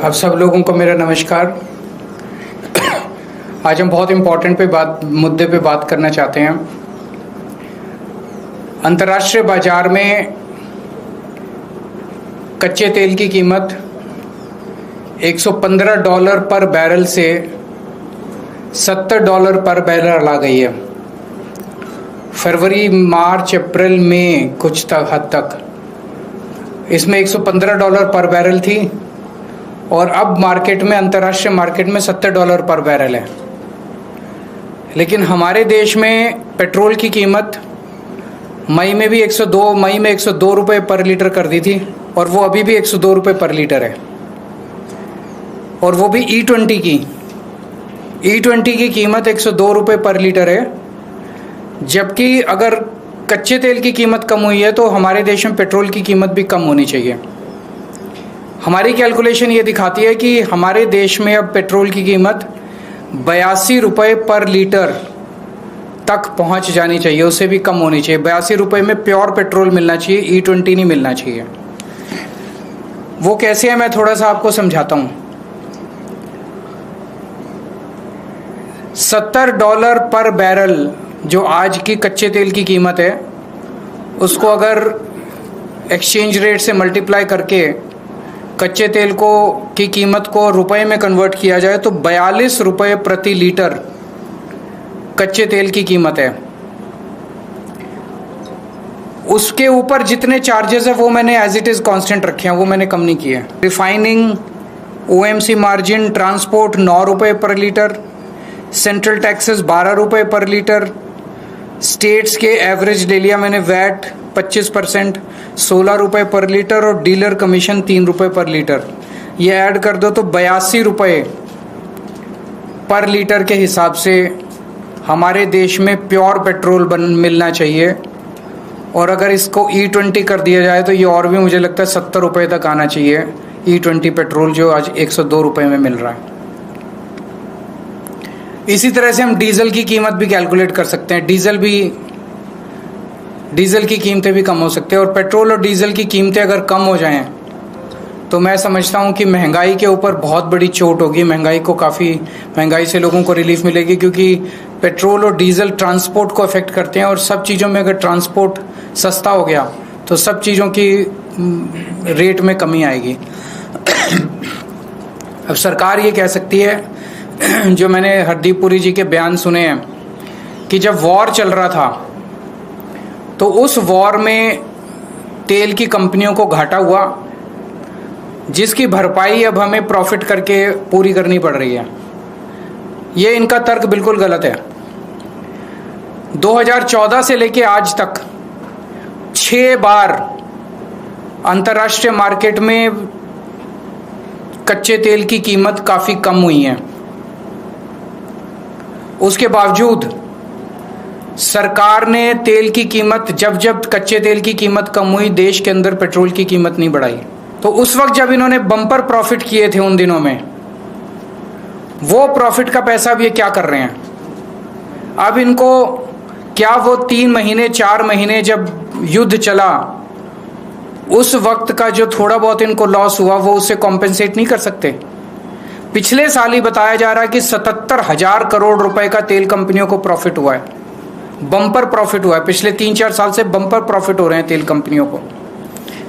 आप सब लोगों को मेरा नमस्कार। आज हम बहुत इम्पोर्टेंट मुद्दे पे बात करना चाहते हैं। अंतर्राष्ट्रीय बाजार में कच्चे तेल की कीमत $115 पर बैरल से $70 पर बैरल आ गई है। फरवरी, मार्च, अप्रैल, मई कुछ हद तक इसमें $115 पर बैरल थी और अब मार्केट में, अंतर्राष्ट्रीय मार्केट में $70 पर बैरल है। लेकिन हमारे देश में पेट्रोल की कीमत मई में 102 रुपये पर लीटर कर दी थी और वो अभी भी 102 रुपये पर लीटर है। और वो भी E20 की कीमत 102 रुपये पर लीटर है। जबकि अगर कच्चे तेल की कीमत कम हुई है तो हमारे देश में पेट्रोल की कीमत भी कम होनी चाहिए। हमारी कैलकुलेशन ये दिखाती है कि हमारे देश में अब पेट्रोल की कीमत 82 रुपये पर लीटर तक पहुंच जानी चाहिए, उससे भी कम होनी चाहिए। 82 रुपये में प्योर पेट्रोल मिलना चाहिए, E20 नहीं मिलना चाहिए। वो कैसे है मैं थोड़ा सा आपको समझाता हूँ। $70 पर बैरल जो आज की कच्चे तेल की कीमत है, उसको अगर एक्सचेंज रेट से मल्टीप्लाई करके कच्चे तेल की कीमत को रुपए में कन्वर्ट किया जाए तो 42 रुपये प्रति लीटर कच्चे तेल की कीमत है। उसके ऊपर जितने चार्जेस है वो मैंने एज इट इज कांस्टेंट रखे हैं, वो मैंने कम नहीं किए। रिफाइनिंग, OMC मार्जिन, ट्रांसपोर्ट 9 रुपये पर लीटर, सेंट्रल टैक्सेस 12 रुपये पर लीटर, स्टेट्स के एवरेज ले लिया मैंने, वैट 25% 16 रुपये पर लीटर और डीलर कमीशन 3 रुपये पर लीटर। ये ऐड कर दो तो 82 रुपये पर लीटर के हिसाब से हमारे देश में प्योर पेट्रोल मिलना चाहिए। और अगर इसको E20 कर दिया जाए तो ये और भी मुझे लगता है 70 रुपये तक आना चाहिए। E20 पेट्रोल जो आज 102 रुपये में मिल रहा है। इसी तरह से हम डीजल की कीमत भी कैलकुलेट कर सकते हैं। डीजल की कीमतें भी कम हो सकती हैं। और पेट्रोल और डीजल की कीमतें अगर कम हो जाएं तो मैं समझता हूं कि महंगाई के ऊपर बहुत बड़ी चोट होगी। महंगाई से लोगों को रिलीफ मिलेगी, क्योंकि पेट्रोल और डीजल ट्रांसपोर्ट को अफेक्ट करते हैं और सब चीज़ों में अगर ट्रांसपोर्ट सस्ता हो गया तो सब चीज़ों की रेट में कमी आएगी। अब सरकार ये कह सकती है, जो मैंने हरदीप पुरी जी के बयान सुने हैं, कि जब वॉर चल रहा था तो उस वॉर में तेल की कंपनियों को घाटा हुआ, जिसकी भरपाई अब हमें प्रॉफिट करके पूरी करनी पड़ रही है। ये इनका तर्क बिल्कुल गलत है। 2014 से लेके आज तक 6 बार अंतर्राष्ट्रीय मार्केट में कच्चे तेल की कीमत काफी कम हुई है। उसके बावजूद सरकार ने तेल की कीमत, जब कच्चे तेल की कीमत कम हुई, देश के अंदर पेट्रोल की कीमत नहीं बढ़ाई। तो उस वक्त जब इन्होंने बम्पर प्रॉफिट किए थे उन दिनों में, वो प्रॉफिट का पैसा अब ये क्या कर रहे हैं? अब इनको क्या वो 3 महीने 4 महीने जब युद्ध चला उस वक्त का जो थोड़ा बहुत इनको लॉस हुआ वो उससे कॉम्पेंसेट नहीं कर सकते? पिछले साल ही बताया जा रहा है कि 77,000 करोड़ रुपए का तेल कंपनियों को प्रॉफिट हुआ है, बम्पर प्रॉफिट हुआ है। पिछले 3-4 साल से बम्पर प्रॉफिट हो रहे हैं तेल कंपनियों को।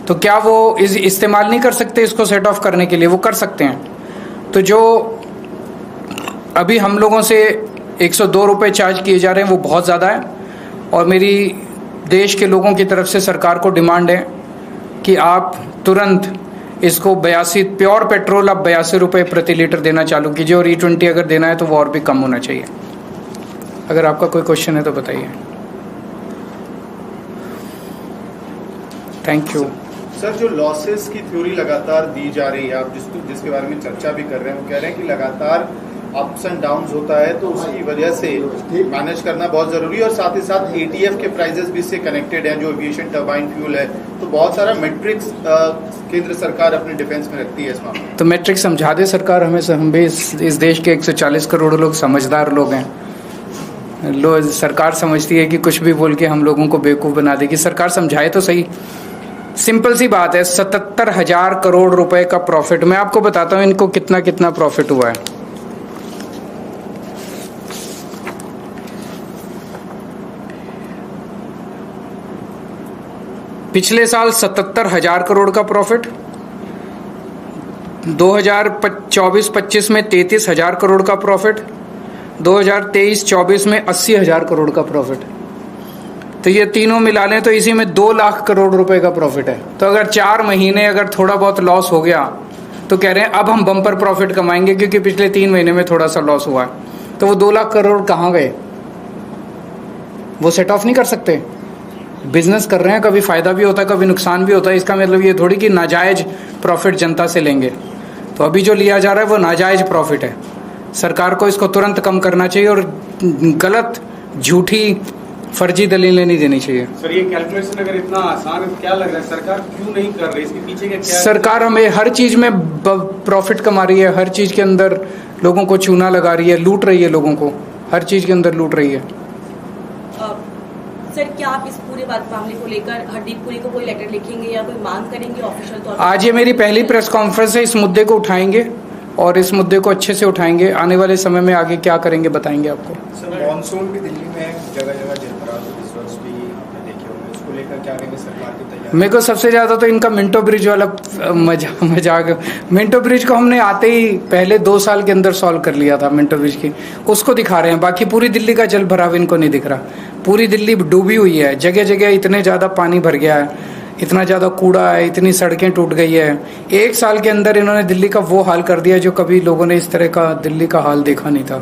तो क्या वो इस्तेमाल नहीं कर सकते इसको सेट ऑफ करने के लिए? वो कर सकते हैं। तो जो अभी हम लोगों से 102 रुपये चार्ज किए जा रहे हैं वो बहुत ज़्यादा है। और मेरी देश के लोगों की तरफ से सरकार को डिमांड है कि आप तुरंत इसको 82 प्योर पेट्रोल अब 82 रुपये प्रति लीटर देना चालू कीजिए। और E20 अगर देना है तो वो और भी कम होना चाहिए। अगर आपका कोई क्वेश्चन है तो बताइए। Thank you. सर, जो लॉसेस की थ्योरी लगातार दी जा रही है, आप जिसके बारे में चर्चा भी कर रहे हैं, वो कह रहे हैं कि लगातार अप्स एंड डाउन्स होता है, तो उसकी वजह से मैनेज करना बहुत जरूरी है। और साथ ही साथ ATF के प्राइजेस भी इससे कनेक्टेड हैं, जो एविएशन टर्बाइन फ्यूल है। तो बहुत सारा मैट्रिक्स केंद्र सरकार अपने डिफेंस में रखती है इस मामले में। तो मैट्रिक्स समझा दे सरकार हमें। हम भी इस देश के 140 करोड़ लोग समझदार लोग हैं। सरकार समझती है कि कुछ भी बोल के हम लोगों को बेवकूफ़ बना देगी। सरकार समझाए तो सही। सिंपल सी बात है, 77,000 करोड़ रुपए का प्रॉफिट। मैं आपको बताता हूं इनको कितना कितना प्रॉफिट हुआ है। पिछले साल 77,000 करोड़ का प्रॉफिट, 2024-25 में 33,000 करोड़ का प्रॉफिट, 2023-24 में 80,000 करोड़ का प्रॉफिट। तो ये तीनों मिला लें तो इसी में 2 लाख करोड़ रुपए का प्रॉफिट है। तो अगर 4 महीने अगर थोड़ा बहुत लॉस हो गया तो कह रहे हैं अब हम बम्पर प्रॉफिट कमाएंगे, क्योंकि पिछले 3 महीने में थोड़ा सा लॉस हुआ है। तो वो 2 लाख करोड़ कहाँ गए? वो सेट ऑफ नहीं कर सकते। बिजनेस कर रहे हैं, कभी फायदा भी होता है, कभी नुकसान भी होता है। इसका मतलब ये थोड़ी कि नाजायज प्रॉफिट जनता से लेंगे। तो अभी जो लिया जा रहा है वो नाजायज प्रॉफिट है। सरकार को इसको तुरंत कम करना चाहिए और गलत, झूठी, फर्जी दलीलें नहीं देनी चाहिए। सर, ये कैलकुलेशन अगर इतना आसान है तो क्या लग रहा है सरकार क्यों नहीं कर रही? इसके पीछे क्या सरकार हमें हर चीज में प्रॉफिट कमा रही है, हर चीज के अंदर लोगों को चूना लगा रही है, लूट रही है लोगों को, हर चीज के अंदर लूट रही है। सर, क्या आप इस पूरे मामले को लेकर हरदीप पुरी को कोई लेटर लिखेंगे या कोई मांग करेंगे ऑफिशियल तौर पर? आज ये मेरी पहली प्रेस कॉन्फ्रेंस है, इस मुद्दे को उठाएंगे और इस मुद्दे को अच्छे से उठाएंगे। आने वाले समय में आगे क्या करेंगे बताएंगे आपको। सर, मॉनसून भी दिल्ली में जगह जगह गिर रहा है, इस वर्ष भी आपने देखे होंगे, उसको लेकर क्या कहेंगे सरकार की तैयारी? मेरे को सबसे ज्यादा तो इनका मिंटो ब्रिज वाला मजाक। मिंटो ब्रिज को हमने आते ही पहले 2 साल के अंदर सॉल्व कर लिया था। मिंटो ब्रिज की उसको दिखा रहे हैं, बाकी पूरी दिल्ली का जल भराव इनको नहीं दिख रहा। पूरी दिल्ली डूबी हुई है, जगह जगह इतने ज्यादा पानी भर गया है, इतना ज्यादा कूड़ा है, इतनी सड़कें टूट गई है। 1 साल के अंदर इन्होंने दिल्ली का वो हाल कर दिया जो कभी लोगों ने इस तरह का दिल्ली का हाल देखा नहीं था।